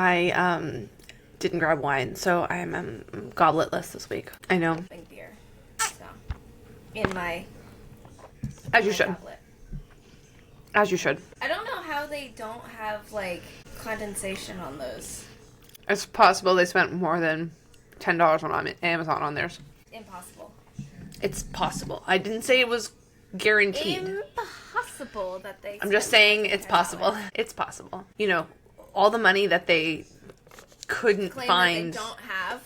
I didn't grab wine, so I'm gobletless this week. I know. Drink beer. So, in my As you should. goblet. As you should. I don't know how they don't have, like, condensation on those. It's possible they spent more than $10 on Amazon on theirs. Impossible. It's possible. I didn't say it was guaranteed. Impossible that they... I'm just saying it's possible. It's possible. You know, all the money that they couldn't find that they don't have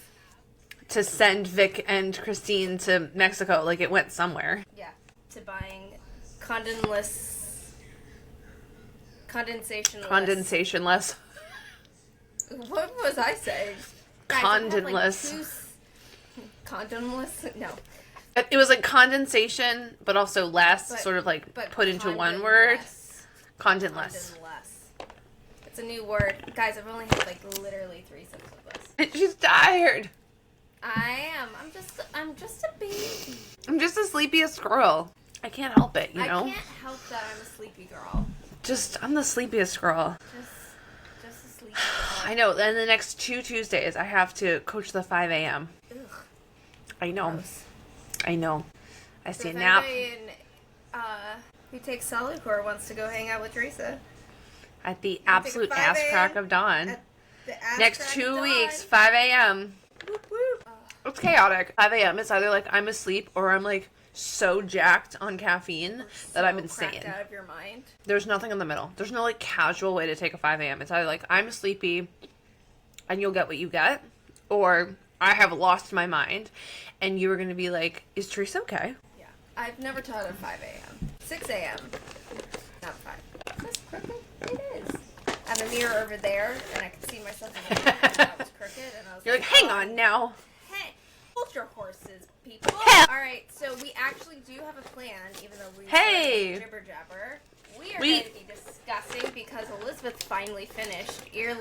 to send Vic and Christine to Mexico, like it went somewhere. Yeah, to buying condensationless. What was I saying? Condonless. Condomless? No. It was like condensation, but also less, But- sort of like but put into one word. Condonless. Condonless. It's a new word. Guys, I've only had like literally 3 sips of this. She's tired. I am. I'm just a baby. I'm just the sleepiest girl. I can't help it, you know? I can't help that I'm a sleepy girl. I'm the sleepiest girl. Just a sleepy girl. I know. Then the next 2 Tuesdays, I have to coach the 5 a.m. Ugh. I know. Gross. I know. I see So a nap. Who takes Solidcore wants to go hang out with Teresa. At the absolute 5 ass a.m. crack of dawn. At the ass Next crack 2 of weeks, dawn. 5 a.m. Whoop, whoop. It's chaotic. 5 a.m. It's either like I'm asleep or I'm like so jacked on caffeine that I'm insane. Cracked out of your mind. There's nothing in the middle. There's no like casual way to take a 5 a.m. It's either like I'm sleepy and you'll get what you get, or I have lost my mind and you are going to be like, is Teresa okay? Yeah. I've never taught at 5 a.m. 6 a.m. Not 5. That's crooked. It is. I have a mirror over there, and I could see myself in the mirror, and that was crooked, and I was You're like, hang on now. Hey, hold your horses, people. Hey. All right, so we actually do have a plan, even though we Hey. jibber jabber. We are going to be discussing, because Elizabeth finally finished ear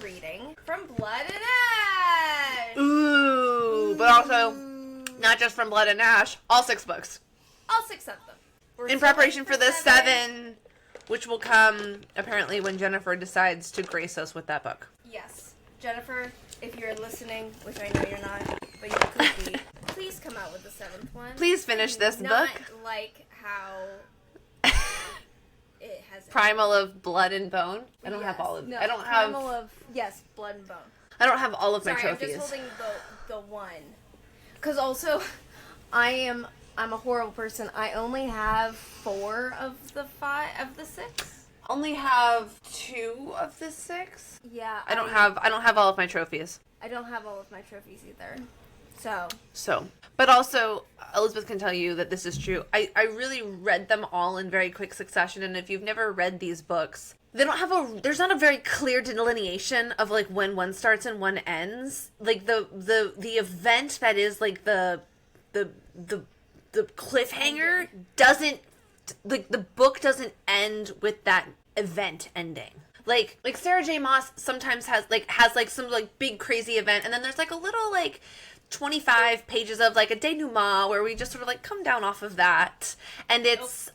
reading from Blood and Ash. Ooh, but also not just from Blood and Ash, all 6 books. All 6 of them. We're In still preparation waiting for the 7, which will come apparently when Jennifer decides to grace us with that book. Yes. Jennifer, if you're listening, which I know you're not, but you could be, please come out with the 7th one. Please finish this Not book. like how it has... Primal of Blood and Bone. I don't have all of. No, I don't Primal have. of, yes, Blood and Bone. I don't have all of my Sorry, trophies. I'm just holding the one. Because also, I'm a horrible person. I only have 4 of the 6. Only have 2 of the 6. Yeah. I don't have all of my trophies. I don't have all of my trophies either. So, but also Elizabeth can tell you that this is true. I really read them all in very quick succession, and if you've never read these books, they don't have there's not a very clear delineation of like when one starts and one ends. Like the event that is like the cliffhanger doesn't, like, the book doesn't end with that event ending. Like Sarah J. Maas sometimes has some like big crazy event, and then there's like a little like 25 pages of like a denouement where we just sort of like come down off of that, and it's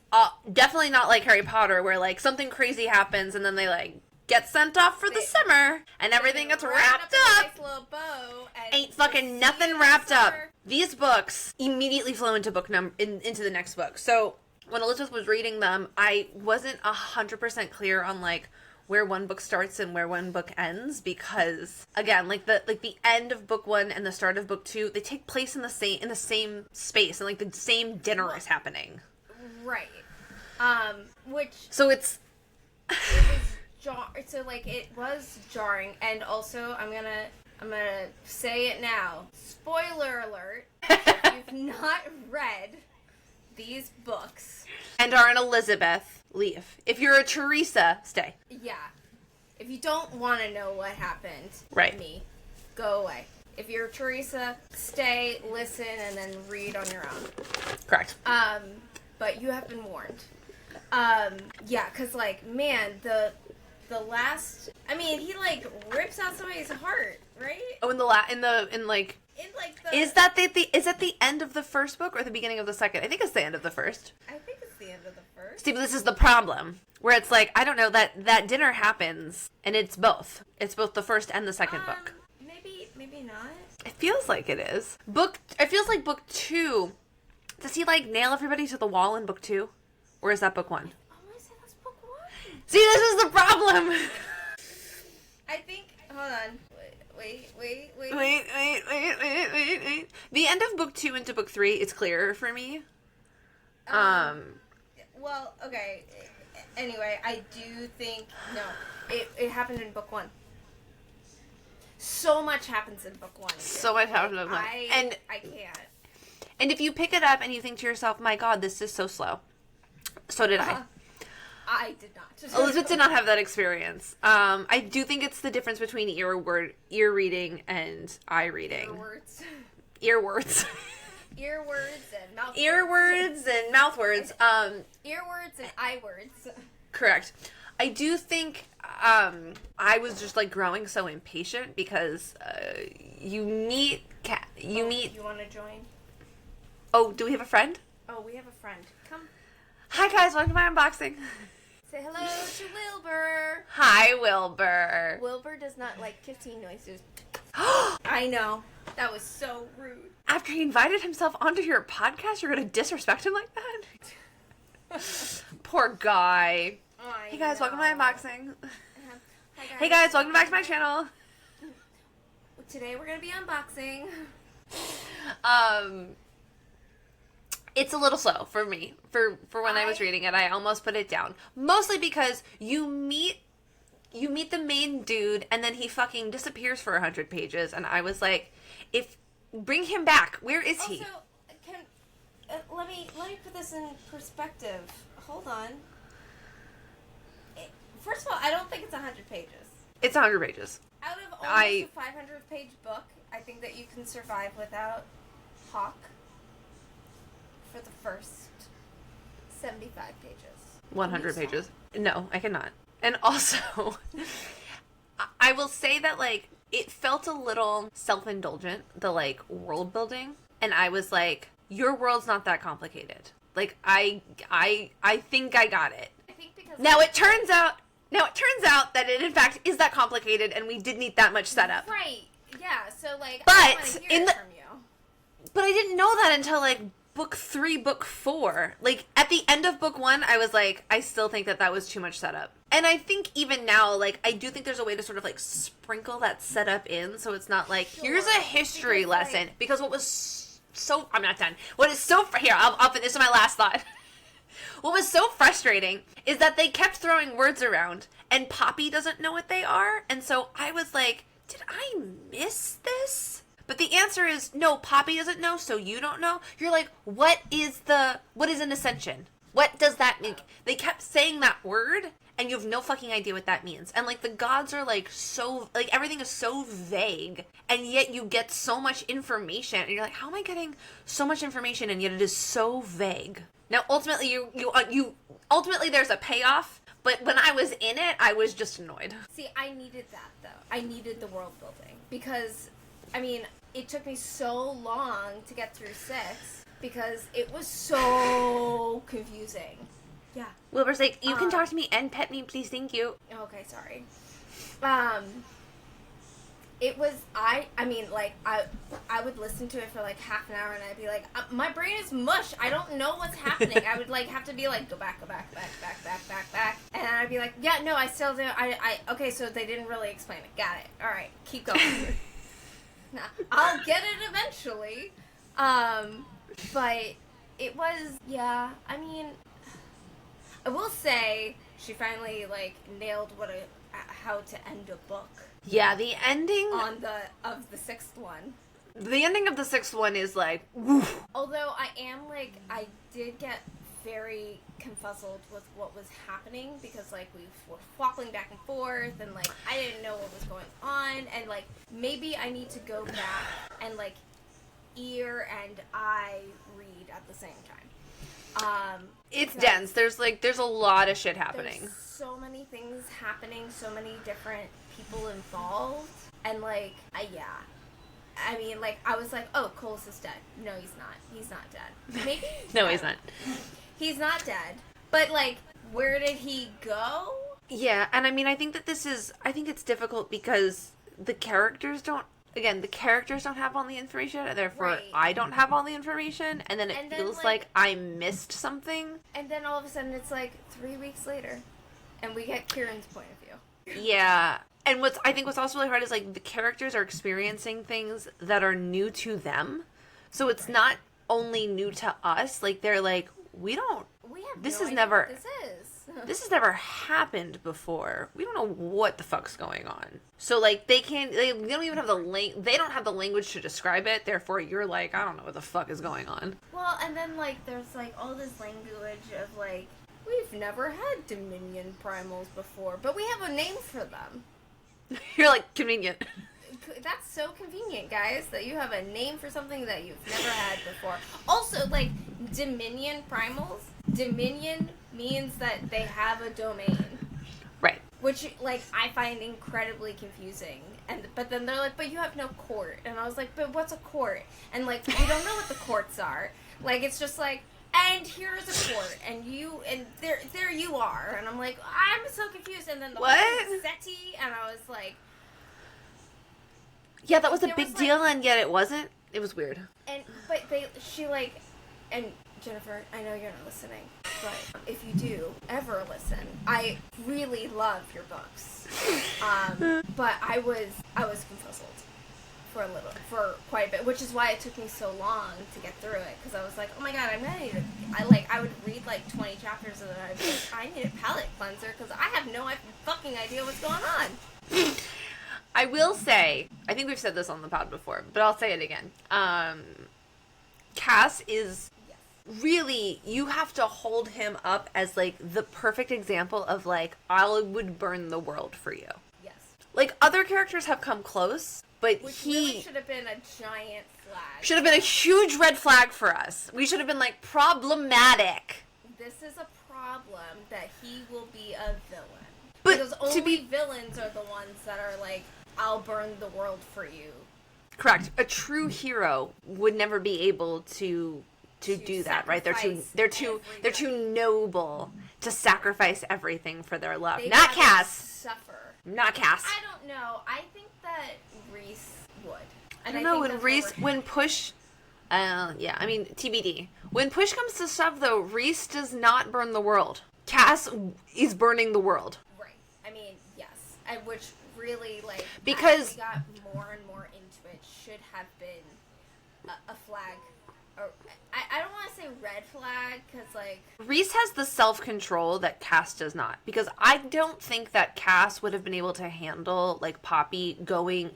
definitely not like Harry Potter where like something crazy happens and then they like get sent off for the summer and everything gets wrapped up. Nice little bow and Ain't fucking nothing wrapped up. These books immediately flow into into the next book. So when Elizabeth was reading them, I wasn't 100% clear on like where one book starts and where one book ends, because again, like the end of book 1 and the start of book 2, they take place in the same space, and like the same dinner is happening. Right. Which so it's it was jarring, and also I'm gonna say it now. Spoiler alert. If you've not read these books and are an Elizabeth, leave. If you're a Teresa, stay. Yeah. If you don't want to know what happened Right. to me, go away. If you're Teresa, stay, listen, and then read on your own. Correct. But you have been warned. Yeah, because, like, man, the last... I mean, he, like, rips out somebody's heart, right? Oh, is that the end of the first book or the beginning of the second? I think it's the end of the first. I think it's the end end of the first. See, but this is the problem. Where it's like, I don't know, that dinner happens, and it's both. It's both the first and the second book. Maybe not. It feels like it is. It feels like book 2. Does he, like, nail everybody to the wall in book 2? Or is that book 1? I want to say that's book 1. See, this is the problem! I think, hold on. Wait. Wait. The end of book 2 into book 3 is clearer for me. Well, okay. Anyway, I do think, no, it happened in book 1. So much happens in book 1. So much happens in book 1. I can't. And if you pick it up and you think to yourself, my God, this is so slow. So did I. I did not. Elizabeth did not have that experience. I do think it's the difference between ear reading and eye reading. Earwords. Earwords and mouth Earwords and mouth words. Earwords and eye words. Correct. I do think I was just like growing so impatient because you meet. You want to join? Oh, do we have a friend? Oh, we have a friend. Come. Hi guys, welcome to my unboxing. Say hello to Wilbur. Hi, Wilbur. Wilbur does not like kissing noises. I know. That was so rude. After he invited himself onto your podcast, you're going to disrespect him like that? Poor guy. Hey guys, welcome to my unboxing. Hey guys, welcome back to my channel. Today we're going to be unboxing. It's a little slow for me. For when I was reading it, I almost put it down. Mostly because you meet the main dude and then he fucking disappears for 100 pages and I was like, bring him back. Where is he? Also, let me put this in perspective. Hold on. First of all, I don't think it's 100 pages. It's 100 pages. Out of almost a 500-page book, I think that you can survive without Hawk for the first 75 pages. 100 pages. No, I cannot. And also, I will say that, like, it felt a little self-indulgent, the, like, world building. And I was like, your world's not that complicated. Like, I think I got it. I think because Now it turns out that it in fact is that complicated and we did need that much setup. Right. Yeah, so, like, But I want to hear it from you. But I didn't know that until, like, book 3, book 4. Like, at the end of book 1, I was like, I still think that was too much setup. And I think even now, like, I do think there's a way to sort of, like, sprinkle that setup in so it's not like, here's a history lesson. Because what was so... I'm not done. What is so... Here, I'll finish. This is my last thought. What was so frustrating is that they kept throwing words around and Poppy doesn't know what they are. And so I was like, did I miss this? But the answer is no, Poppy doesn't know, so you don't know. You're like, what is an ascension? What does that mean? They kept saying that word and you have no fucking idea what that means. And like the gods are like so, like everything is so vague and yet you get so much information and you're like, how am I getting so much information and yet it is so vague? Now ultimately ultimately there's a payoff, but when I was in it, I was just annoyed. See, I needed that though. I needed the world building because, I mean, it took me so long to get through 6 because it was so confusing. Yeah. Wilbur's like, you can talk to me and pet me, please, thank you. Okay, sorry. It was, I mean, like, I would listen to it for, like, half an hour, and I'd be like, my brain is mush, I don't know what's happening. I would, like, have to be like, go back. And I'd be like, yeah, no, I still do, okay, so they didn't really explain it. Got it. All right, keep going. Nah, I'll get it eventually. But it was, yeah, I mean, I will say, she finally, like, nailed how to end a book. Yeah, the ending of the 6th one. The ending of the 6th one is like, woof. Although I did get very confuzzled with what was happening because, like, we were waffling back and forth and, like, I didn't know what was going on and, like, maybe I need to go back and, like, ear and eye read at the same time. It's dense. There's a lot of shit happening. There's so many things happening, so many different people involved, and, like, yeah. I mean, like, I was like, oh, Coles is dead. No, he's not. He's not dead. Maybe he's No, dead. he's not. He's not dead. But, like, where did he go? Yeah, and I mean, I think it's difficult because the characters don't have all the information, and therefore Right. I don't have all the information, and then it And then, feels like like I missed something. And then all of a sudden it's like 3 weeks later, and we get Kieran's point of view. Yeah. And what's also really hard is, like, the characters are experiencing things that are new to them. So it's not only new to us. Like, they're like, we have this no is idea never, what this is. this has never happened before. We don't know what the fuck's going on. So, like, they don't even have they don't have the language to describe it. Therefore, you're like, I don't know what the fuck is going on. Well, and then, like, there's, like, all this language of, like, we've never had Dominion primals before, but we have a name for them. You're like, convenient. That's so convenient, guys, that you have a name for something that you've never had before. Also, like, Dominion primals, Dominion means that they have a domain. Right. Which, like, I find incredibly confusing. But then they're like, but you have no court. And I was like, but what's a court? And, like, we don't know what the courts are. Like, it's just like, and here's a court, and there you are. And I'm like, I'm so confused. And then the whole SETI, and I was like... Yeah, that was a big deal, and yet it wasn't. It was weird. But and Jennifer, I know you're not listening, but if you do ever listen, I really love your books. But I was confuzzled for quite a bit, which is why it took me so long to get through it, because I was like, oh my god, I would read like 20 chapters and then I'd be like, I need a palate cleanser because I have no fucking idea what's going on. I will say, I think we've said this on the pod before, but I'll say it again. Cass is really, you have to hold him up as, like, the perfect example of, like, I would burn the world for you. Yes. Like, other characters have come close, but Which really should have been a giant flag. Should have been a huge red flag for us. We should have been, like, problematic. This is a problem that he will be a villain. But because only villains are the ones that are like, I'll burn the world for you. Correct. A true hero would never be able to do that, right? They're too noble to sacrifice everything for their love. Not Cass. Suffer. Not Cass. I don't know. I think that Reese would. I don't know, when push, yeah, I mean, TBD. When push comes to shove, though, Reese does not burn the world. Cass is burning the world. Right. I mean, yes. Which really, like, because as we got more and more into it, should have been a flag. Or, I don't want to say red flag, because, like... Reese has the self-control that Cass does not. Because I don't think that Cass would have been able to handle, like, Poppy going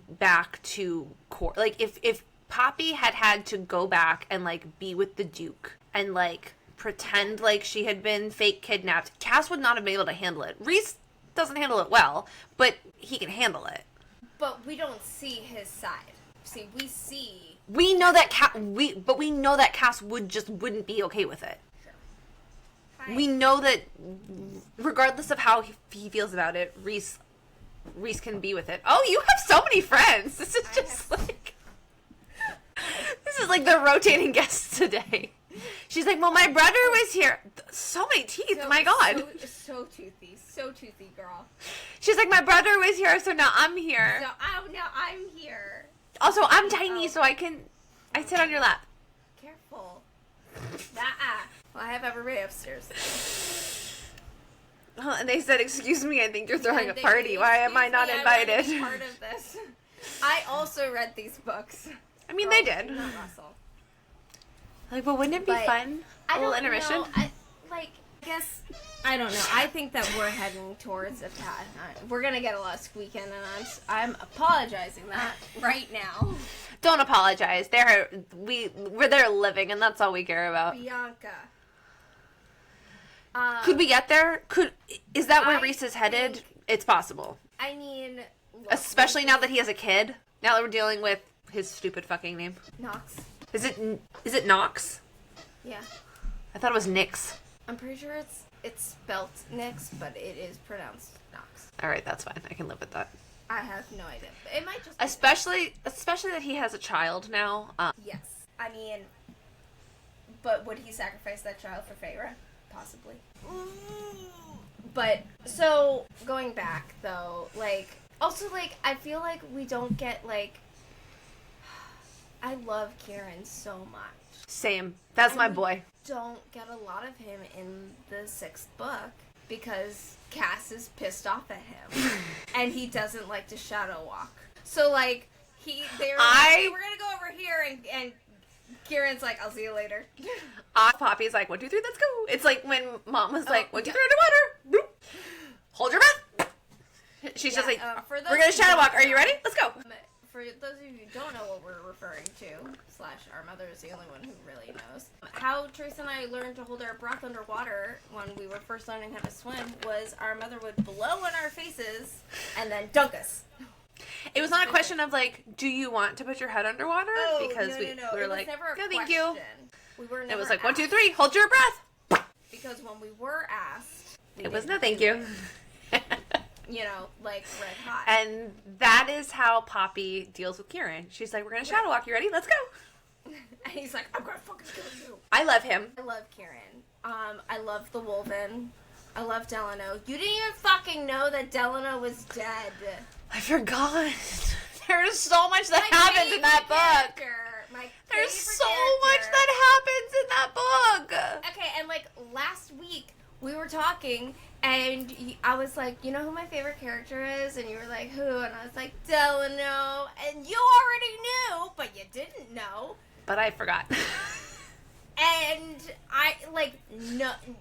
back to court. Like, if Poppy had to go back and, like, be with the Duke and, like, pretend like she had been fake kidnapped, Cass would not have been able to handle it. Reese doesn't handle it well, but he can handle it. But we don't see his side. See, we know that Cass wouldn't be okay with it. Sure. We know that regardless of how he feels about it, Reese can be with it. Oh, you have so many friends. This is just like this is like the rotating guests today. She's like, well, my brother was here. So many teeth, my God. So toothy, girl. She's like, my brother was here, so now I'm here. Now I'm here. Also, I'm tiny, so I sit on your lap. Careful. Well, I have everybody upstairs. And they said, excuse me, I think you're throwing a party. Why am I not invited? I want to be part of this. I also read these books. I mean, they did. Not Russell. Like, but wouldn't it be fun? A little intermission? I don't know. I think that we're heading towards a path. We're gonna get a lot of squeaking, and I'm apologizing that right now. Don't apologize. We're there living, and that's all we care about. Bianca. Could we get there? Is that where Reese is headed? It's possible. I mean, look, especially now that he has a kid. Now that we're dealing with his stupid fucking name. Knox. Is it Knox? Yeah. I thought it was Nix. I'm pretty sure it's spelt Nix, but it is pronounced Knox. All right, that's fine. I can live with that. I have no idea. It might just especially that he has a child now. Yes. I mean, But would he sacrifice that child for Feyre? Possibly. But, so, going back, though, like, also, like, I feel like we don't get, like, I love Kieran so much. Same. That's my boy. Don't get a lot of him in the 6th book because Cass is pissed off at him. And he doesn't like to shadow walk. So, like, they were like, hey, we're gonna go over here, and Kieran's like, I'll see you later. Poppy's like, 1, 2, 3, let's go. It's like when Mom was like, 1, 2, 3, underwater. Boop. Hold your breath. She's just like, we're gonna shadow walk. Are you ready? Let's go. For those of you who don't know what we're referring to, / our mother is the only one who really knows, how Teresa and I learned to hold our breath underwater when we were first learning how to swim was our mother would blow in our faces and then dunk us. It was not a question of, like, do you want to put your head underwater? Oh, because no. we were like, no, thank you. We were never it was like, asked. 1, 2, 3, hold your breath. Because when we were asked, it was no thank you. You know, like, red hot. And that is how Poppy deals with Kieran. She's like, we're going to shadow walk. You ready? Let's go. And he's like, I'm going to fucking kill you. I love him. I love Kieran. I love the Wolven. I love Delano. You didn't even fucking know that Delano was dead. I forgot. There's so much that happens in that book. There's so much that happens in that book. Okay, and like last week we were talking and I was like, you know who my favorite character is? And you were like, who? And I was like, Delano. And you already knew, but you didn't know. But I forgot. And I, like,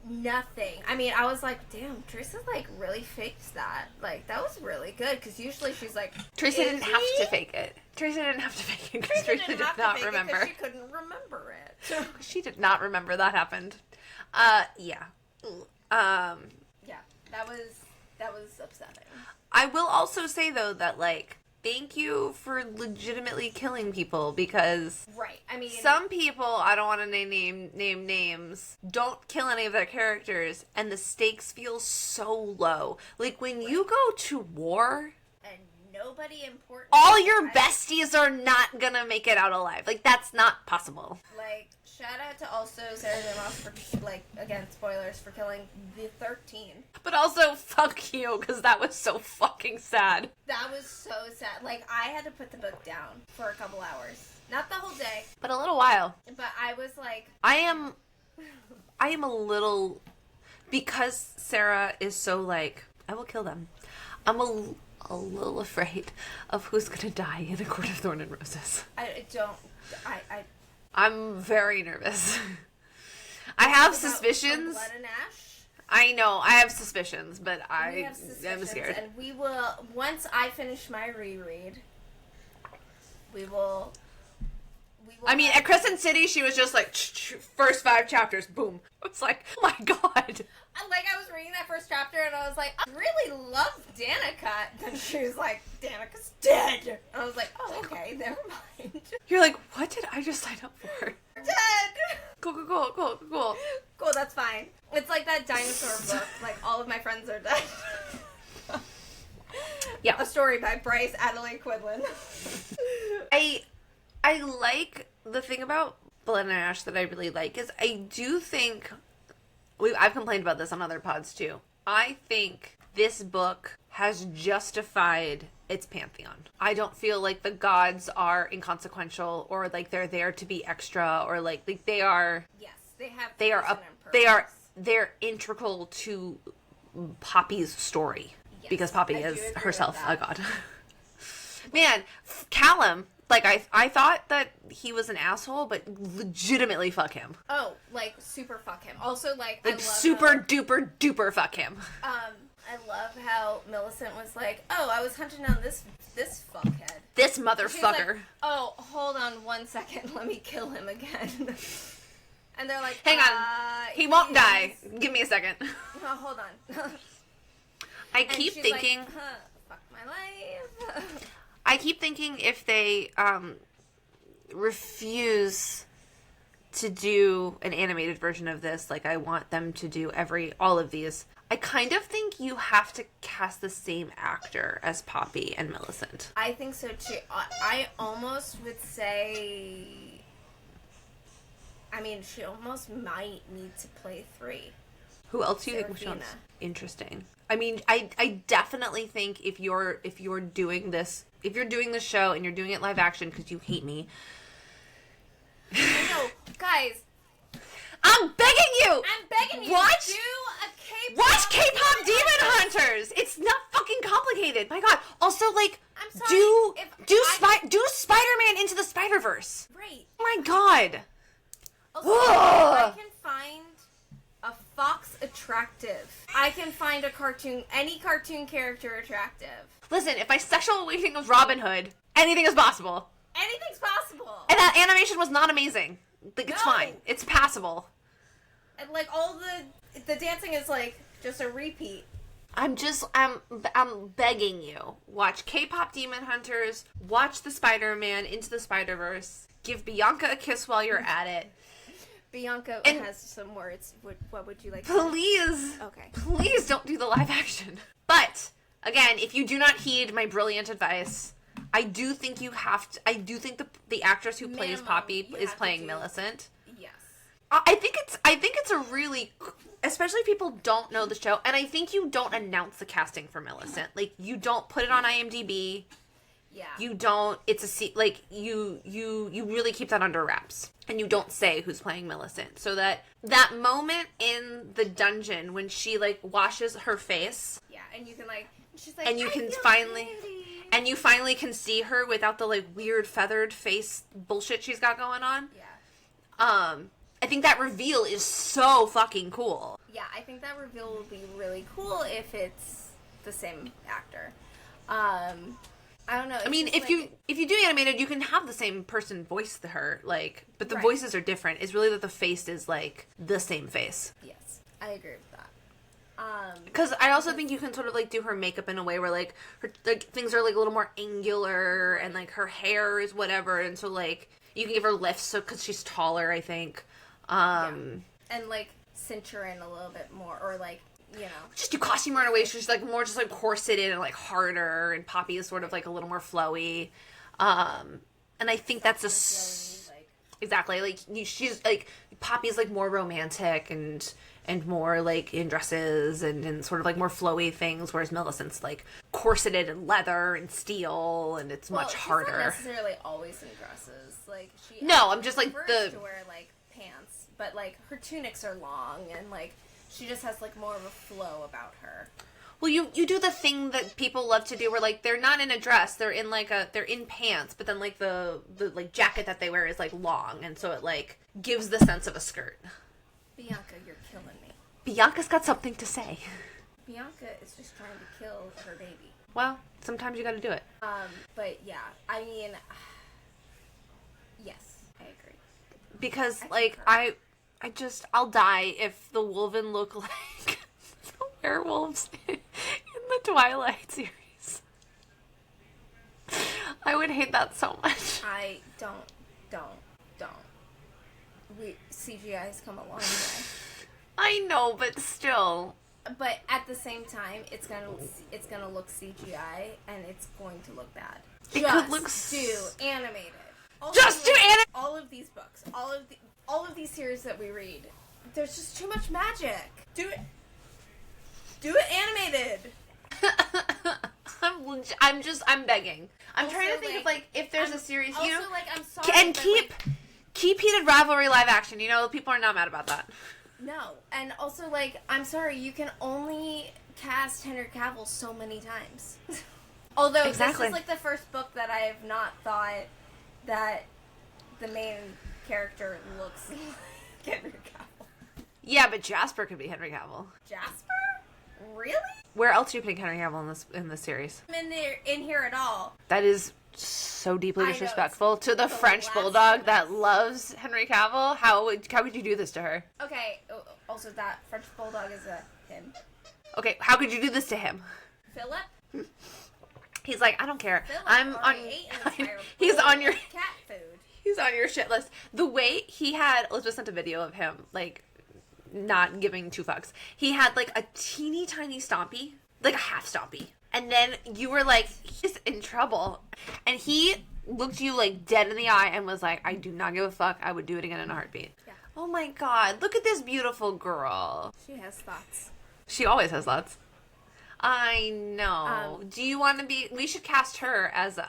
nothing. I mean, I was like, damn, Teresa, like, really faked that. Like, that was really good, because usually she's like... Teresa didn't have to fake it. Teresa didn't have to fake it, because Teresa did not remember. Because she couldn't remember it. She did not remember that happened. Yeah. Yeah, that was upsetting. I will also say, though, that, like... Thank you for legitimately killing people, because right. I mean, some people, I don't want to name names, don't kill any of their characters, and the stakes feel so low. Like, when you go to war... And nobody important... All your besties are not gonna make it out alive. Like, that's not possible. Like, shout out to also Sarah J. Maas for, like, again, spoilers, for killing the 13. But also, fuck you, because that was so fucking sad. That was so sad. Like, I had to put the book down for a couple hours. Not the whole day. But a little while. But I was like... I am a little... Because Sarah is so like, I will kill them. I'm a little afraid of who's gonna die in A Court of Thorn and Roses. I'm very nervous. I have suspicions. Blood and Ash? I know, I have suspicions, but I'm scared. And we will, once I finish my reread, we will I mean, at Crescent City, she was just like, first 5 chapters, boom. It's like, oh my god. Like, I was reading that first chapter, and I was like, I really love Danica. Then she was like, Danica's dead. And I was like, oh, okay, never mind. You're like, what did I just sign up for? Dead! Cool. Cool, that's fine. It's like that dinosaur book. Like, all of my friends are dead. Yeah. A story by Bryce Adelaide Quinlan. I like, the thing about Blood and Ash that I really like is I do think, I've complained about this on other pods too, I think this book has justified its pantheon. I don't feel like the gods are inconsequential or like they're there to be extra or like they are... Yes, they're integral to Poppy's story. Yes, because Poppy is herself a god. Man, Callum... Like, I thought that he was an asshole, but legitimately fuck him. Oh, like, super fuck him. Also, like I love super duper duper fuck him. I love how Millicent was like, oh, I was hunting down this fuckhead. This motherfucker. Like, oh, hold on 1 second. Let me kill him again. And they're like, hang on. He won't die. Give me a second. Oh, hold on. I keep thinking... Like, fuck my life. I keep thinking if they refuse to do an animated version of this, like I want them to do all of these, I kind of think you have to cast the same actor as Poppy and Millicent. I think so too. I almost would say... I mean, she almost might need to play 3. Who else do you think was interesting? I mean, I definitely think if you're doing this show and you're doing it live action because you hate me. I know, guys. I'm begging you. Watch K-pop Demon Hunters. It's not fucking complicated. My God. Also, like, I'm sorry, do Spider-Man Into the Spider-Verse. Right. Oh my God. Also, I can find a fox attractive. I can find any cartoon character attractive. Listen, if my sexual awakening was Robin Hood, anything is possible. Anything's possible. And that animation was not amazing. Like, it's fine. It's passable. And, like, all the dancing is, like, just a repeat. I'm begging you. Watch K-pop Demon Hunters. Watch the Spider-Man Into the Spider-Verse. Give Bianca a kiss while you're at it. Bianca has some words. What would you like to Please. say? Okay. Please don't do the live action. But, again, if you do not heed my brilliant advice, I do think you have to... I do think the actress who plays Poppy is playing Millicent. Yes. I think it's a really... Especially if people don't know the show, and I think you don't announce the casting for Millicent. Like, you don't put it on IMDb. Yeah. You don't... It's a... Like, you really keep that under wraps. And you don't say who's playing Millicent. So that moment in the dungeon when she, like, washes her face... Yeah, and you can, like... She's like, and you can finally... And you finally can see her without the, like, weird feathered face bullshit she's got going on. Yeah. I think that reveal is so fucking cool. Yeah, I think that reveal will be really cool if it's the same actor. I don't know. I mean, if you do animated, you can have the same person voice her, like, but the voices are different. It's really that the face is, like, the same face. Yes, I agree with that. Because I also think you can sort of, like, do her makeup in a way where, like, her, like, things are, like, a little more angular, and, like, her hair is whatever, and so, like, you can give her lifts because she's taller, I think. And, like, cinch her in a little bit more, or, like, you know. Just do costume her in a way she's, like, more just, like, corseted and, like, harder, and Poppy is sort of, like, a little more flowy. And I think that's exactly, like, she's, like, Poppy's, like, more romantic and more, like, in dresses and sort of, like, more flowy things, whereas Millicent's, like, corseted and leather and steel, and it's much harder. She's not necessarily always in dresses. Like, she I'm just, like, to wear, like, pants, but, like, her tunics are long, and, like, she just has, like, more of a flow about her. Well, you do the thing that people love to do where, like, they're not in a dress, they're in, like, they're in pants, but then, like, the like, jacket that they wear is, like, long, and so it, like, gives the sense of a skirt. Bianca, you're killing me. Bianca's got something to say. Bianca is just trying to kill her baby. Well, sometimes you gotta do it. But yeah, I mean, yes, I agree. Because, I'll die if the Wolven look like the werewolves in the Twilight series. I would hate that so much. I don't. CGI has come a long way. I know, but still. But at the same time, it's gonna look CGI, and it's going to look bad. Could look do animated. All of these books, all of these series that we read, there's just too much magic. Do it animated. I'm begging. I'm also, trying to think of, like, if there's a series, also, you know, like, I'm sorry, and keep Heated Rivalry live action. You know, people are not mad about that. No, and also, like, I'm sorry, you can only cast Henry Cavill so many times. Although this is, like, the first book that I have not thought that the main character looks like Henry Cavill. Yeah, but Jasper could be Henry Cavill. Jasper? Really? Where else are you putting Henry Cavill in this series? In here at all. That is so deeply disrespectful to the French bulldog that loves Henry Cavill. How could you do this to her? Okay, also that French bulldog is him. Okay, how could you do this to him? Philip? He's like, I don't care. Philip he's on your cat food. He's on your shit list. The way he had, Elizabeth sent a video of him, like, not giving two fucks. He had, like, a teeny tiny stompy, like a half stompy. And then you were like, he's in trouble. And he looked you, like, dead in the eye and was like, I do not give a fuck. I would do it again in a heartbeat. Yeah. Oh my god, look at this beautiful girl. She has thoughts. She always has lots. I know. Do you want to be... We should cast her as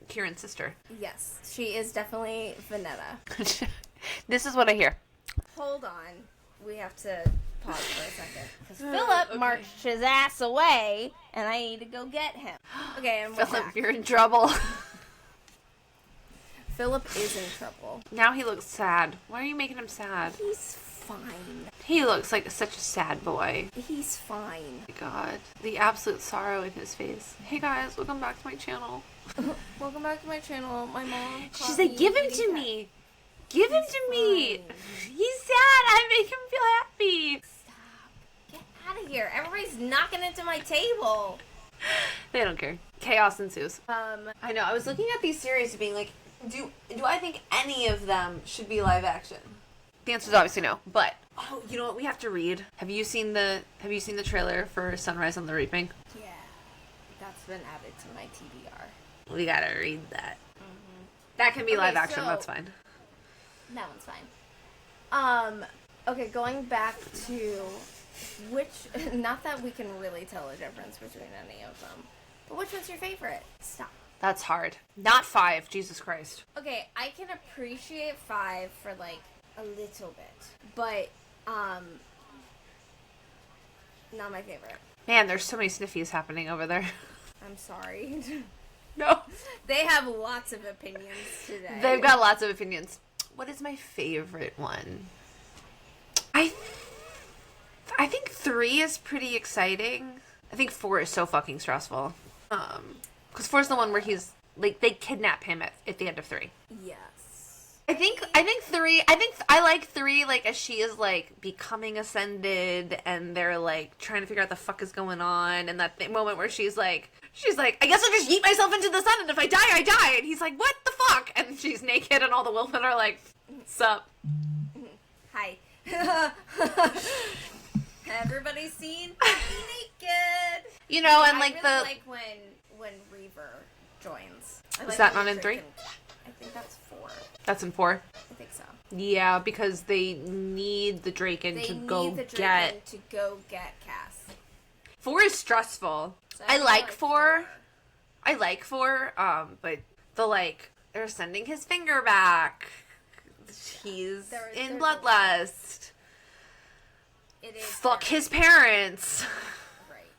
Kieran's sister. Yes, she is definitely Vanetta. This is what I hear. Hold on. We have to pause for a second. Because Philip marched his ass away, and I need to go get him. Okay, and we're Philip, back. you're in trouble. Philip is in trouble. Now he looks sad. Why are you making him sad? He's fine. He looks like such a sad boy. He's fine. Oh my god. The absolute sorrow in his face. Hey guys, welcome back to my channel. Welcome back to my channel. My mom. She's like, give him to me. Give him to me. He's sad. I make him feel happy. Stop. Get out of here. Everybody's knocking into my table. They don't care. Chaos ensues. I know. I was looking at these series being like, do I think any of them should be live action? The answer is obviously no. But you know what? We have to read. Have you seen the trailer for Sunrise on the Reaping? Yeah, that's been added to my TBR. We gotta read that. Mm-hmm. That can be live action. That's fine. That one's fine. Okay, going back to not that we can really tell the difference between any of them, but which one's your favorite? Stop. That's hard. Not 5. Jesus Christ. Okay, I can appreciate 5 for like a little bit, but not my favorite. Man, there's so many sniffies happening over there. I'm sorry. No. They have lots of opinions today. They've got lots of opinions. What is my favorite one? I think 3 is pretty exciting. I think 4 is so fucking stressful. Because 4 is the one where he's like they kidnap him at the end of 3. Yes. I think 3. I like 3 like as she is like becoming ascended and they're like trying to figure out the fuck is going on, and that moment where she's like I guess I'll just yeet myself into the sun and if I die I die, and he's like what the fuck, and she's naked and all the Wilmen are like sup. Hi. Everybody's seen Buffy naked. You know, and I like really like when Reaver joins. Is that not in 3? I think that's 4. That's in 4. I think so. Yeah, because they need the Draken to go get Cass. 4 is stressful. So I like 4. I like 4. But they're sending his finger back. He's in bloodlust. It is. Fuck his parents. Right.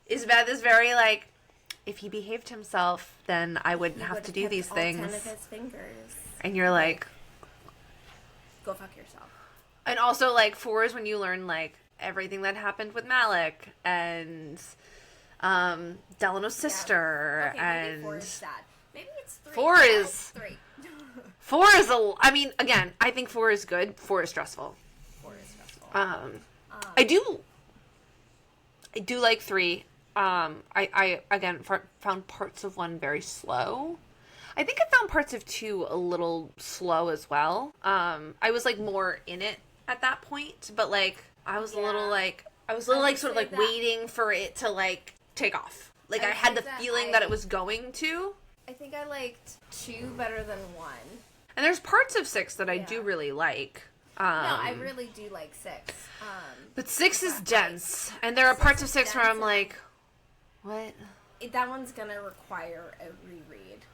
Isabeth is very like, if he behaved himself, then I wouldn't have to do these all things. 10 of his fingers. And you're like, go fuck yourself. And also like 4 is when you learn like everything that happened with Malik and Delano's sister. Okay, and maybe 4 is sad. Maybe it's 3. 4 is 3. 4 is I mean, again, I think 4 is good. 4 is stressful. 4 is stressful. I do like 3. I again found parts of 1 very slow. I think I found parts of 2 a little slow as well. I was like more in it at that point, but like I was a little sort of like waiting for it to like take off. Like I had the feeling that it was going to. I think I liked 2 better than 1. And there's parts of 6 that I do really like. No, I really do like 6. But 6 is dense, and there are parts of 6 where I'm like, what? That one's gonna require a reread.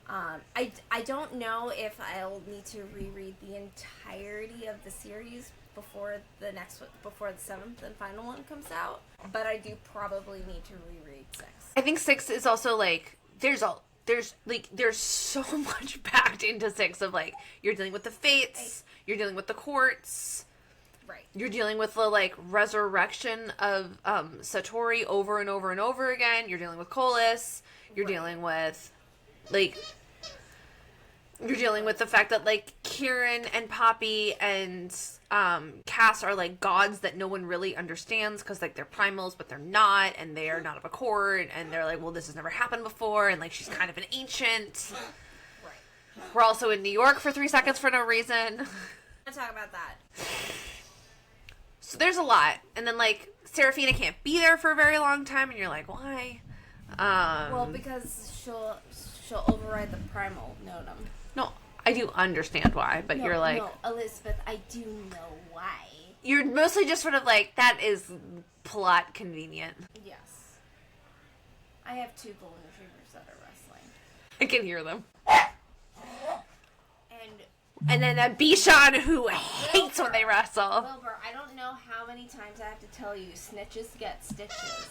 I don't know if I'll need to reread the entirety of the series before the 7th and final one comes out, but I do probably need to reread 6. I think 6 is also like there's so much packed into 6 of like you're dealing with the fates, you're dealing with the courts, right? You're dealing with the like resurrection of Satori over and over and over again. You're dealing with Colas. You're dealing with you're dealing with the fact that like Kieran and Poppy and Cass are like gods that no one really understands because like they're primals but they're not, and they are not of accord, and they're like, well, this has never happened before, and like she's kind of an ancient. Right. We're also in New York for 3 seconds for no reason. Let's talk about that. So there's a lot, and then like Serafina can't be there for a very long time, and you're like, why? Well, because she'll override the primal notum. No, I do understand why, but you're like... No, Elizabeth, I do know why. You're mostly just sort of like, that is plot convenient. Yes. I have 2 golden retrievers that are wrestling. I can hear them. And then a Bichon who hates when they wrestle. Wilbur, I don't know how many times I have to tell you, snitches get stitches.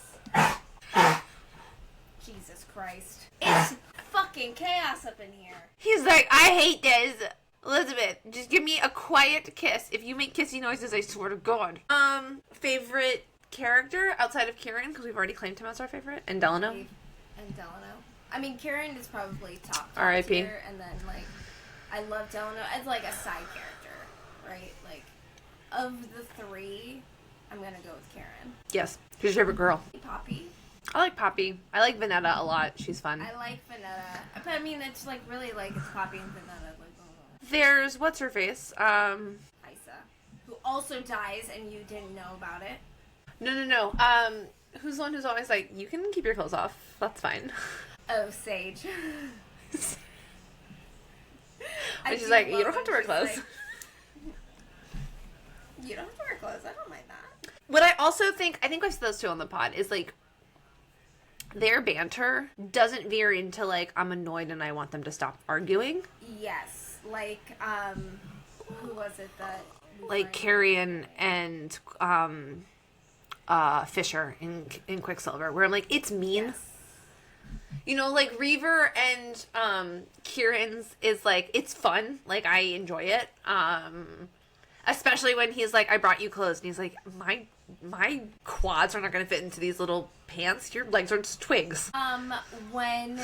Jesus Christ. It's fucking chaos up in here. He's like, I hate this. Elizabeth, just give me a quiet kiss. If you make kissy noises, I swear to God. Favorite character outside of Kieran, because we've already claimed him as our favorite, and Delano. And Delano. I mean, Kieran is probably top R.I.P. tier, and then, like, I love Delano as, like, a side character, right? Like, of the 3, I'm gonna go with Kieran. Yes. Who's your favorite girl? Poppy. I like Poppy. I like Vanetta a lot. She's fun. I like Vanetta. But, I mean, it's, like, really, like, it's Poppy and Vanetta. Like, There's, what's-her-face? Isa. Who also dies, and you didn't know about it. No. Who's the one who's always like, you can keep your clothes off. That's fine. Oh, Sage. And she's like, you don't have to wear clothes. Like, you don't have to wear clothes. I don't mind that. What I also think, I think I've said those 2 on the pod, is like, their banter doesn't veer into like, I'm annoyed and I want them to stop arguing. Yes. Like, who was it that... Like Carrion and Fisher in Quicksilver, where I'm like, it's mean. Yes. You know, like Reaver and Kieran's is like, it's fun. Like, I enjoy it. Especially when he's like, I brought you clothes, and he's like, my quads are not going to fit into these little pants. Your legs are just twigs. When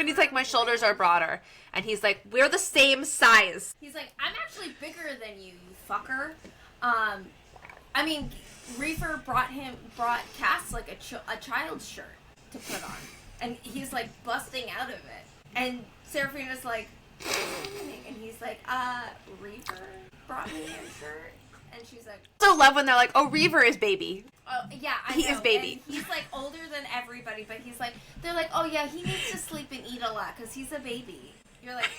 he's like, my shoulders are broader, and he's like, we're the same size. He's like, I'm actually bigger than you, you fucker. I mean, Reaver brought Cass like a child's shirt to put on, and he's like busting out of it, and Seraphina's like, what's happening? And he's like, Reaver brought me a shirt, and she's like, I also love when they're like, oh, Reaver is baby. oh yeah, I know. He is baby. And he's like older than everybody, but he's like, they're like, oh yeah, he needs to sleep and eat a lot because he's a baby. You're like,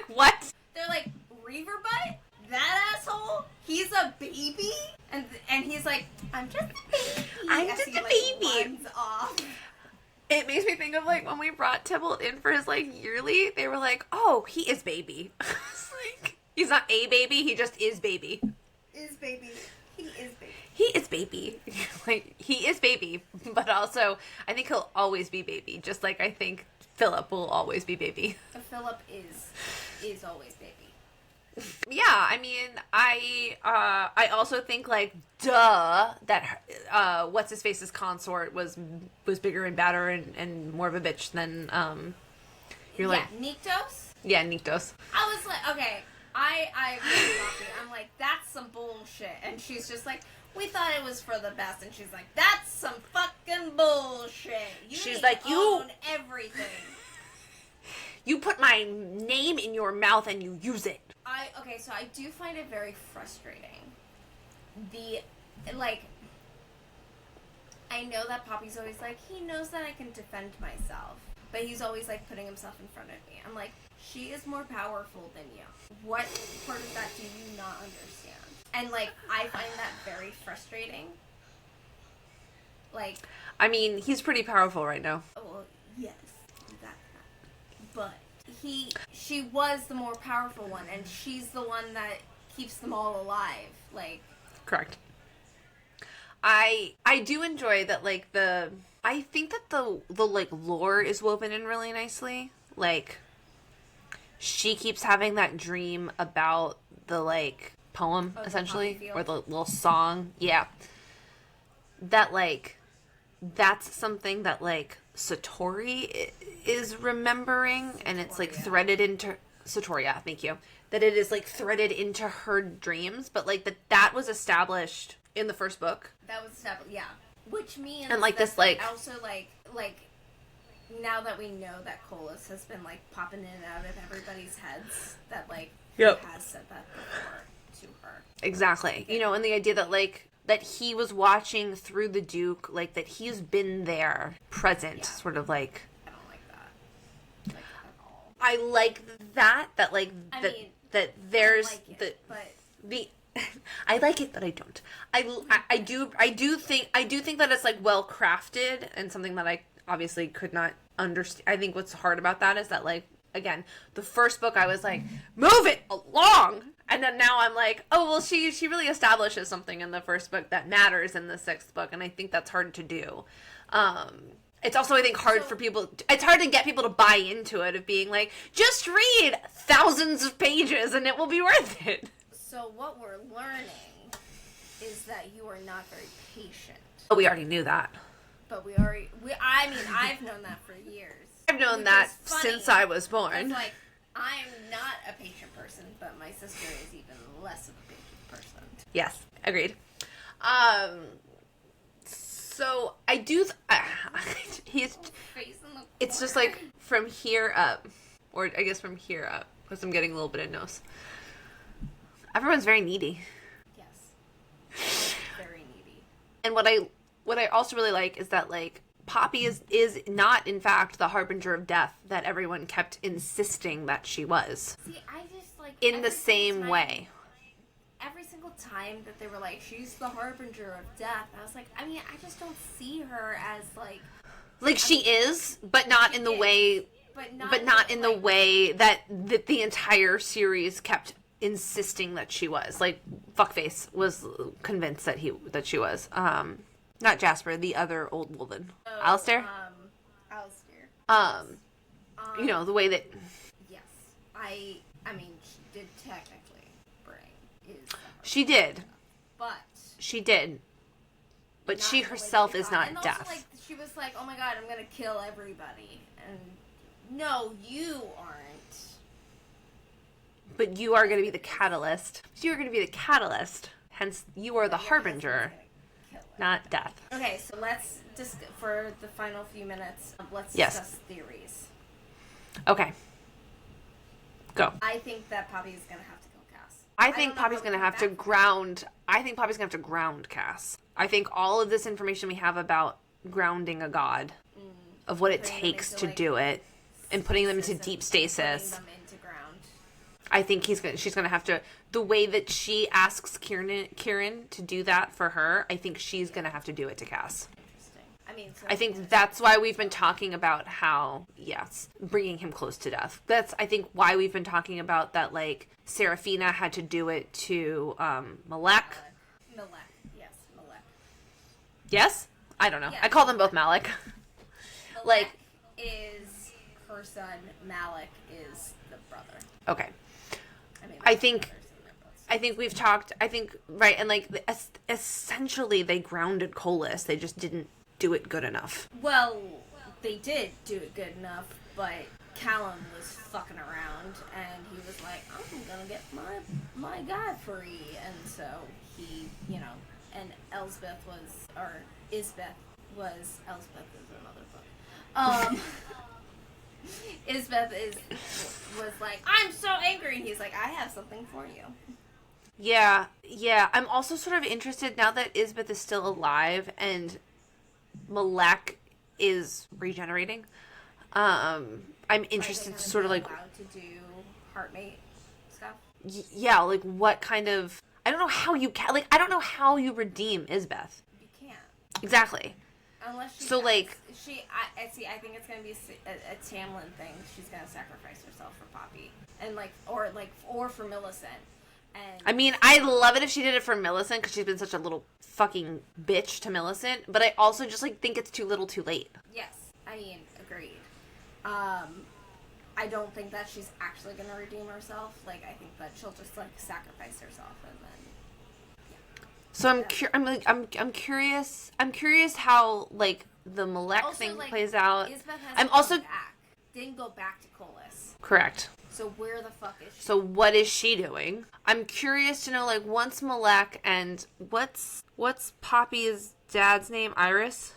what? they're like, Reaver butt? That asshole? He's a baby? And he's like, I'm just a baby. I'm as just he, a like, baby. runs off. It makes me think of like when we brought Tybalt in for his like yearly, they were like, oh, he is baby. It's like, he's not a baby, he just is baby. Is baby. He is baby. He is baby. Like, he is baby, but also I think he'll always be baby, just like I think Philip will always be baby. Philip is always baby. Yeah, I mean, I also think like, duh, that what's his face's consort was bigger and badder and more of a bitch than you're like, Niktos? Yeah, Niktos. I was like, okay, I agree with Poppy. I'm like, that's some bullshit. And she's just like, we thought it was for the best. And she's like, that's some fucking bullshit. She's like, you own everything. You put my name in your mouth and you use it. Okay, so I do find it very frustrating. I know that Poppy's always like, he knows that I can defend myself. But he's always like putting himself in front of me. I'm like, she is more powerful than you. What part of that do you not understand? And like, I find that very frustrating. Like, I mean, he's pretty powerful right now. well, yes, that. But she was the more powerful one, and she's the one that keeps them all alive. Like, correct. I do enjoy that. Like I think that the like lore is woven in really nicely. Like, she keeps having that dream about the like poem, essentially, or the little song. Yeah. That like, that's something that like Satori is remembering, and it's like threaded into Satoria. Thank you. That it is like threaded into her dreams, but like that was established in the first book. That was established, yeah. Which means, and like this, like also like now that we know that Colas has been like popping in and out of everybody's heads, that like he has said that before to her. Exactly. You know, and the idea that like that he was watching through the Duke, like that he's been there, present, sort of like. I don't like that. Like, at all. I like that like I that mean, that there's I like it, but the I like it, but I don't. I do think that it's like well crafted and something that I obviously could not understand. I think what's hard about that is that like again, the first book I was like, move it along, and then now I'm like, oh well, she really establishes something in the first book that matters in the sixth book, and I think that's hard to do. It's also, I think, hard for people. It's hard to get people to buy into it of being like, just read thousands of pages and it will be worth it. So what we're learning is that you are not very patient. Oh, we already knew that. But I mean, I've known that for years. I've known that since I was born. It's like, I'm not a patient person, but my sister is even less of a patient person. Yes, agreed. So I do. It's just like from here up, or I guess from here up, because I'm getting a little bit of nose. Everyone's very needy. Yes, very needy. And what I also really like is that like Poppy is not in fact the harbinger of death that everyone kept insisting that she was. See, I just like in the same way. Every single time that they were like, she's the harbinger of death, I was like, I mean, I just don't see her as like she is, but not in the way, but not in the way that the entire series kept insisting that she was. Like Fuckface was convinced that she was. Not Jasper, the other old woman. Alistair? Alistair. You know, the way that... Yes. I mean, she did technically bring his... She did. But... She did. But she herself is not and death. Also, like, she was like, oh my god, I'm gonna kill everybody. And no, you aren't. But you are going to be the catalyst. You are going to be the catalyst. Hence, you are the harbinger, not death. Okay, so let's just, for the final few minutes, let's discuss theories. Okay. Go. I think that Poppy's going to have to kill Cass. I think Poppy's going to have to ground... I think Poppy's going to have to ground Cass. I think all of this information we have about grounding a god, of what it takes to do it, and putting them into deep stasis... I think she's gonna have to, the way that she asks Kieran to do that for her, I think she's gonna have to do it to Cass. Interesting. I mean, so I think that's why we've been talking about how, yes, bringing him close to death. That's, I think, why we've been talking about that, like, Serafina had to do it to Malek. Yes, Malek. Yes? I don't know. Yeah. I call them both Malek. Malek is her son, Malek is the brother. Okay. I think we've talked, right, and like, essentially they grounded Colas. They just didn't do it good enough. Well, they did do it good enough, but Callum was fucking around, and he was like, I'm gonna get my guy free, and so he, you know, and Elsbeth is another book. Isbeth was like, I'm so angry, and he's like, I have something for you. Yeah. I'm also sort of interested now that Isbeth is still alive and Malek is regenerating. I'm interested to sort of like allowed to do heartmate stuff. Yeah, like what kind of, I don't know how you I don't know how you redeem Isbeth. You can't. Exactly. Unless she so like I think it's gonna be a Tamlin thing. She's gonna sacrifice herself for Poppy, and or for Millicent. And I mean, I'd love it if she did it for Millicent because she's been such a little fucking bitch to Millicent. But I also just like think it's too little, too late. Yes, I mean, agreed. I don't think that she's actually gonna redeem herself. Like, I think that she'll just like sacrifice herself and then. So I'm curious. I'm curious how like the Malek also, thing like, plays out. I'm also didn't go back to Colas. Correct. So where the fuck is she? So what is she doing? I'm curious to know like once Malek and what's Poppy's dad's name? Iris.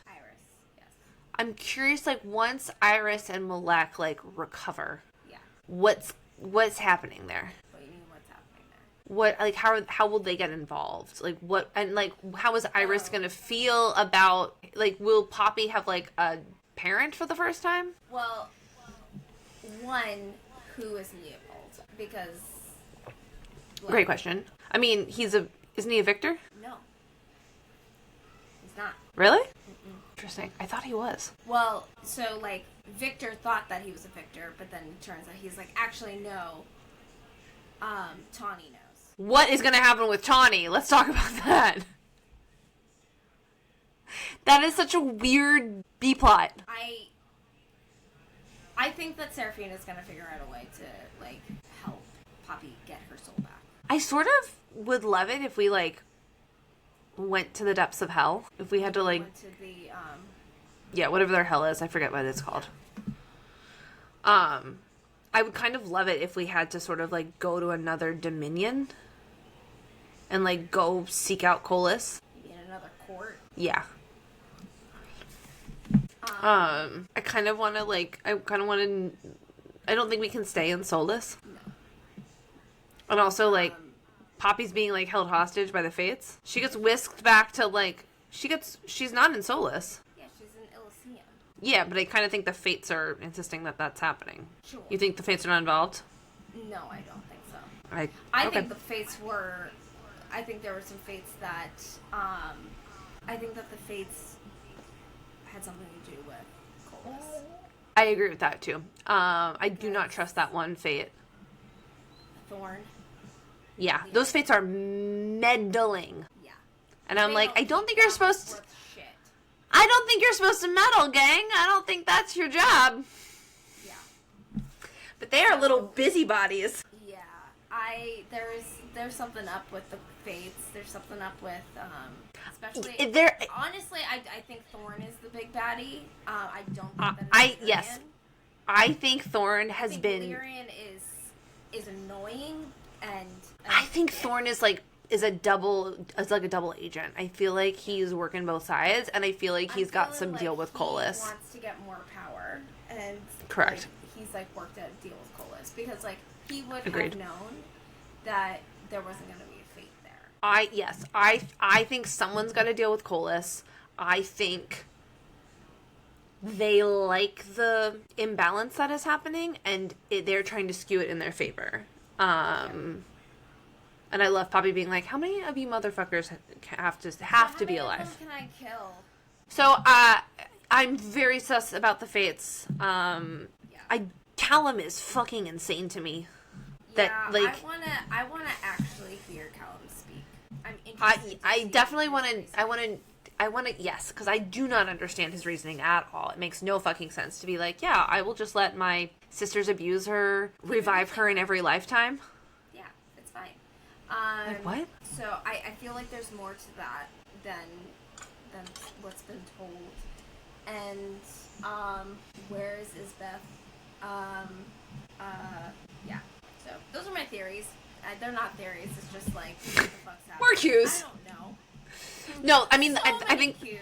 Yes. I'm curious like once Iris and Malek like recover. Yeah. What's happening there? What, like, how will they get involved? Like, what, and, like, how is Iris gonna feel about, like, will Poppy have, like, a parent for the first time? Well, one, who is Leopold? Because... Like, Great question. I mean, isn't he a Victor? No. He's not. Really? Mm-mm. Interesting. I thought he was. Well, so, like, Victor thought that he was a Victor, but then it turns out he's like, actually, no. Tawny knows. What is going to happen with Tawny? Let's talk about that. That is such a weird B-plot. I think that Seraphine is going to figure out a way to, like, help Poppy get her soul back. I sort of would love it if we, like, went to the depths of hell. If we had to, like... Went to the, Yeah, whatever their hell is. I forget what it's called. I would kind of love it if we had to sort of, like, go to another dominion. And, like, go seek out Colas. maybe in another court. Yeah. I kind of want to, like... I don't think we can stay in Solus. No. And also, like... Poppy's being, like, held hostage by the Fates. She gets whisked back to, like... She's not in Solus. Yeah, she's in Elysium. Yeah, but I kind of think the Fates are insisting that that's happening. Sure. You think the Fates are not involved? No, I don't think so. I think the Fates were... I think there were some Fates that... I think that the Fates had something to do with Colas. I agree with that, too. I do not trust that one Fate. Thorn. Yeah, those Fates are meddling. Yeah. And I'm like, I don't think you're supposed to... Shit. I don't think you're supposed to meddle, gang. I don't think that's your job. Yeah. But they are little busybodies. Yeah. There's something up with the Fates. There's something up with, especially... honestly, I think Thorn is the big baddie. I don't think that it's yes. I think Thorn has been... Lyrian is annoying, and I think Thorn is like a double agent. I feel like he's working both sides, and I feel like he's got some deal with Colas. He wants to get more power, and correct. Like, he's like worked out a deal with Colas because like he would Agreed. have known that there wasn't going to be a fate there. I think someone's got to deal with Colas. I think they like the imbalance that is happening, and they're trying to skew it in their favor. And I love Poppy being like, how many of you motherfuckers have to be alive? How many of them can I kill? So, I'm very sus about the Fates. Callum is fucking insane to me. That, yeah, like... I wanna actually hear Callum speak. I'm interested I definitely want to, yes, because I do not understand his reasoning at all. It makes no fucking sense to be like, yeah, I will just let my sisters abuse her, revive her in every lifetime. Yeah, it's fine. Like, what? So I feel like there's more to that than what's been told. And where is Isbeth? Yeah. So those are my theories. They're not theories. It's just like what the fuck's happening. More cues. I don't know. No, I mean, I think cues.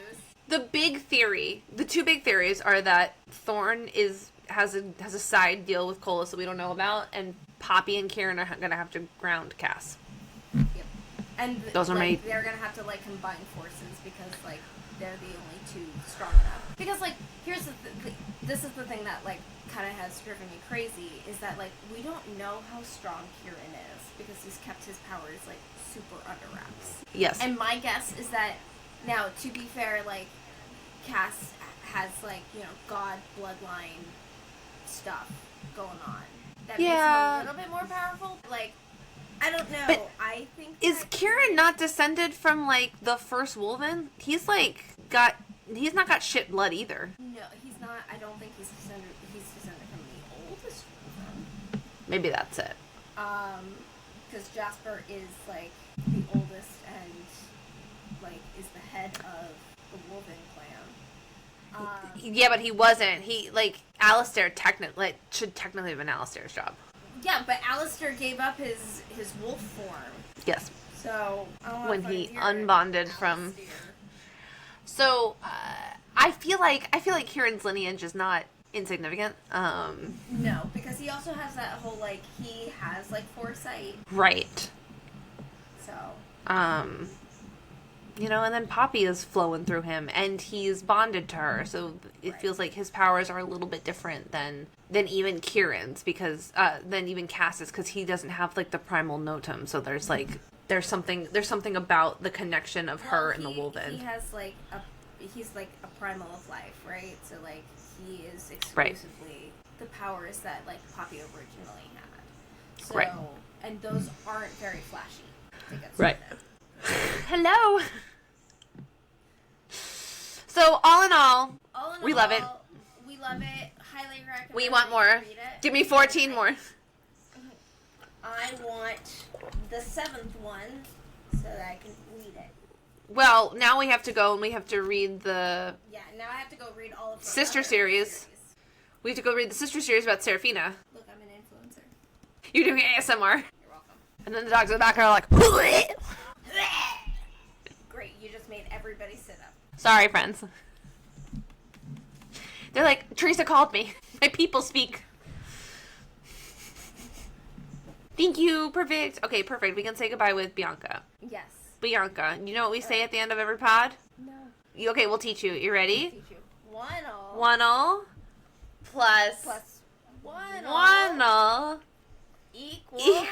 the two big theories are that Thorn has a side deal with Colas that we don't know about, and Poppy and Kieran are gonna have to ground Cass. Yep. And those are like, they're gonna have to like combine forces because like they're the only two strong enough. Because like here's this is the thing that like kind of has driven me crazy is that like we don't know how strong Kieran is because he's kept his powers like super under wraps. Yes. And my guess is that now to be fair, like Cass has like god bloodline stuff going on that makes him a little bit more powerful. Like I don't know. But I think is Kieran not descended from like the first Wolven? He's not got shit blood either. No, he's not. I don't think he's descended. He's descended from the oldest Wolven. Maybe that's it. Because Jasper is like the oldest and like is the head of the Wolven clan. Yeah, but he wasn't. He Alistair should technically have been Alistair's job. Yeah, but Alistair gave up his wolf form. Yes. So when he unbonded from. So I feel like Kieran's lineage is not insignificant. No, because he also has that whole like he has like foresight. Right. So. You know, and then Poppy is flowing through him, and he's bonded to her, so it feels like his powers are a little bit different than even Kieran's, because than even Cass's, because he doesn't have like the primal notum. So there's like there's something about the connection of her and the Wolven. He has like he's like a primal of life, right? So like he is exclusively the powers that like Poppy originally had. So and those aren't very flashy. To get started. Hello. So all in all, we love it. We love it. Highly recommend. We want more. Read it. Give me 14 more. I want the 7th one so that I can read it. Well, now we have to go and we have to read the now I have to go read all of the sister series. We have to go read the sister series about Serafina. Look, I'm an influencer. You're doing ASMR. You're welcome. And then the dogs in the back are like, Great, you just made everybody sit up. sorry, friends. They're like, Teresa called me. My people speak. Thank you. Perfect. Okay, perfect. We can say goodbye with Bianca. Yes. Bianca, you know what we say at the end of every pod? No. Okay, we'll teach you. You ready? Teach you. 1-0. 1-0 plus 1-0 1-0 equals equals